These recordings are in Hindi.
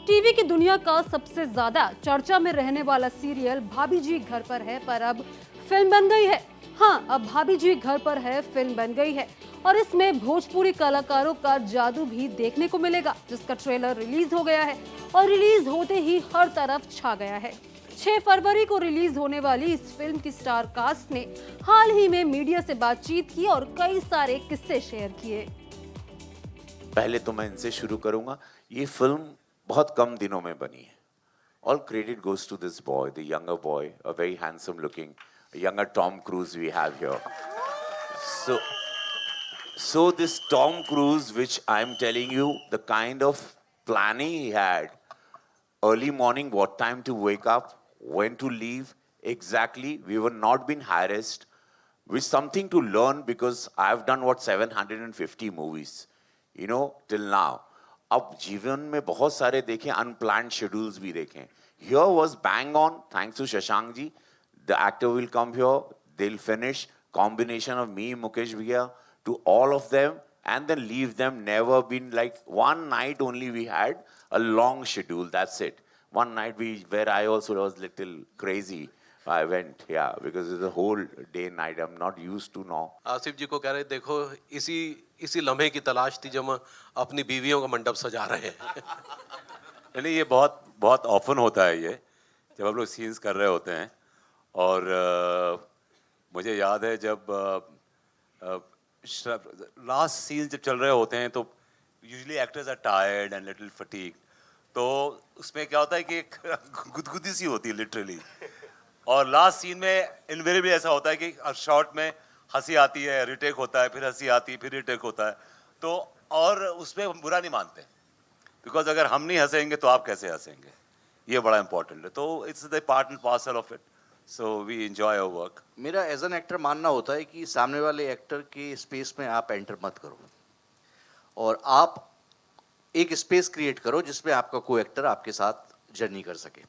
टीवी की दुनिया का सबसे ज्यादा चर्चा में रहने वाला सीरियल भाभी जी घर पर है, पर अब फिल्म बन गई है। हाँ, अब भाभी जी घर पर है फिल्म बन गई है और इसमें भोजपुरी कलाकारों का जादू भी देखने को मिलेगा, जिसका ट्रेलर रिलीज हो गया है और रिलीज होते ही हर तरफ छा गया है। 6 फरवरी को रिलीज होने वाली इस फिल्म की स्टार कास्ट ने हाल ही में मीडिया से बातचीत की और कई सारे किस्से शेयर किए। पहले तो मैं इनसे शुरू करूंगा। ये फिल्म बहुत कम दिनों में बनी है। All credit goes to this boy, the younger boy, a very handsome looking younger Tom Cruise we have here. So, so this Tom Cruise, which I'm telling you, the kind of planning he had, early morning, what time to wake up, when to leave, exactly. We were not being harassed. With something to learn because I've done what 750 movies, till now. अब जीवन में बहुत सारे देखें, unplanned schedules भी देखें. Here was bang on, thanks to Shashank ji. The actor will come here, they'll finish. Combination of me, Mukesh Bhaiya, to all of them, and then leave them. Never been like one night only we had a long schedule. That's it. One night where I also was little crazy. I went, yeah, because it's a whole day night. I'm not used to now. Asif जी को कह रहे देखो इसी इसी लम्हे की तलाश थी जब हम अपनी बीवियों का मंडप सजा रहे हैं। नहीं, ये बहुत बहुत ऑफन होता है ये, जब हम लोग सीन्स कर रहे होते हैं। और मुझे याद है जब लास्ट सीन्स जब चल रहे होते हैं तो usually actors are tired and little fatigue, तो उसमें क्या होता है कि एक गुदगुदी सी होती है लिटरली। और लास्ट सीन में इनवेरिएबली ऐसा होता है कि शॉर्ट में हंसी आती है, रिटेक होता है, फिर हंसी आती है, फिर रिटेक होता है। तो और उसमें बुरा नहीं मानते, बिकॉज अगर हम नहीं हंसेंगे तो आप कैसे हंसेंगे, ये बड़ा इंपॉर्टेंट है। तो it's the part and parcel of it, so we enjoy our work. मेरा एज एन एक्टर मानना होता है कि सामने वाले एक्टर के स्पेस में आप एंटर मत करो और आप एक स्पेस क्रिएट करो जिसमें आपका कोई एक्टर आपके साथ जर्नी कर सके।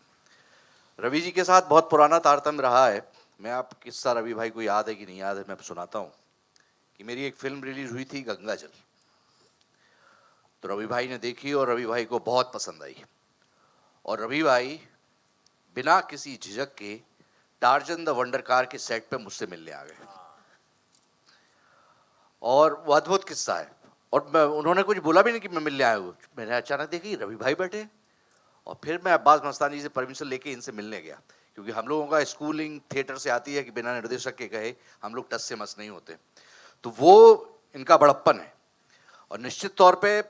रवि जी के साथ बहुत पुराना तारतम्य रहा है। मैं आप किस्सा रवि भाई को याद है कि नहीं याद है, मैं सुनाता हूँ कि मेरी एक फिल्म रिलीज हुई थी गंगा जल, तो रवि भाई ने देखी और रवि भाई को बहुत पसंद आई और रवि भाई बिना किसी झिझक के टार्जन द वंडर कार के सेट पे मुझसे मिलने आ गए और वो अद्भुत किस्सा है। और उन्होंने कुछ बोला भी नहीं कि मैं मिलने आया हूँ। मैंने अचानक देखी रवि भाई बैठे और फिर मैं अब्बास मस्तानी से परमिशन लेके इनसे मिलने गया, क्योंकि हम लोगों का स्कूलिंग थिएटर से आती है कि बिना निर्देशक के कहे हम लोग टस से मस नहीं होते। तो वो इनका बड़प्पन है। और निश्चित तौर पे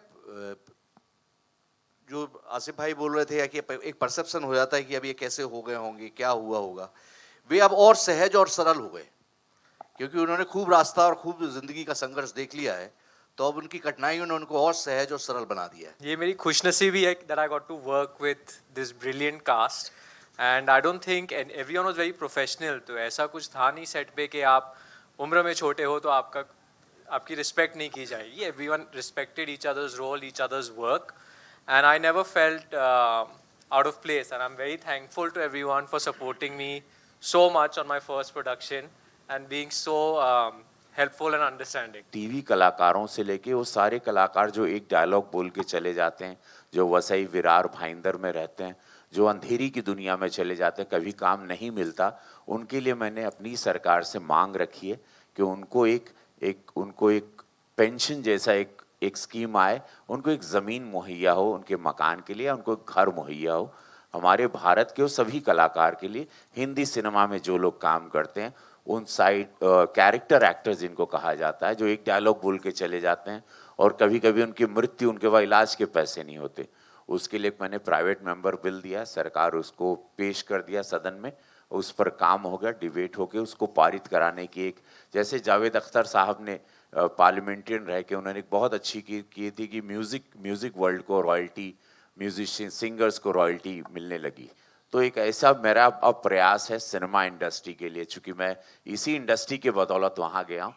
जो आसिफ भाई बोल रहे थे कि एक परसेप्शन हो जाता है कि अब ये कैसे हो गए होंगे, क्या हुआ होगा, वे अब और सहज और सरल हो गए, क्योंकि उन्होंने खूब रास्ता और खूब जिंदगी का संघर्ष देख लिया है। तो अब उनकी कठिनाइयों ने उनको और सहज और सरल बना दिया है। ये मेरी खुशनसीबी है that I got to work with this brilliant cast and I don't think and everyone was very professional। तो ऐसा कुछ था नहीं सेट पे कि आप उम्र में छोटे हो तो आपकी रिस्पेक्ट नहीं की जाएगी। Everyone respected each other's role, each other's work and I never felt out of place and I'm very thankful to everyone for supporting me so much on my first production and being so helpful and understanding. TV कलाकारों से लेके वो सारे कलाकार जो एक डायलॉग बोल के चले जाते हैं, जो वसई विरार भाईंदर में रहते हैं, जो अंधेरी की दुनिया में चले जाते हैं, कभी काम नहीं मिलता, उनके लिए मैंने अपनी सरकार से मांग रखी है कि उनको एक पेंशन जैसा एक स्कीम आए, उनको एक ज़मीन मुहैया हो उनके मकान के लिए, उनको एक घर मुहैया हो। हमारे भारत के सभी कलाकार के लिए, हिंदी सिनेमा में जो लोग काम करते हैं, उन साइड कैरेक्टर एक्टर्स जिनको कहा जाता है, जो एक डायलॉग बोल के चले जाते हैं और कभी कभी उनकी मृत्यु, उनके वह इलाज के पैसे नहीं होते, उसके लिए मैंने प्राइवेट मेंबर बिल दिया, सरकार उसको पेश कर दिया सदन में, उस पर काम हो गया, डिबेट हो गया, उसको पारित कराने की एक, जैसे जावेद अख्तर साहब ने पार्लियामेंट्रियन रह के उन्होंने एक बहुत अच्छी की थी कि म्यूज़िक वर्ल्ड को रॉयल्टी, म्यूजिशियन सिंगर्स को रॉयल्टी मिलने लगी। तो एक ऐसा मेरा अब प्रयास है सिनेमा इंडस्ट्री के लिए, चूँकि मैं इसी इंडस्ट्री के बदौलत वहाँ गया हूँ,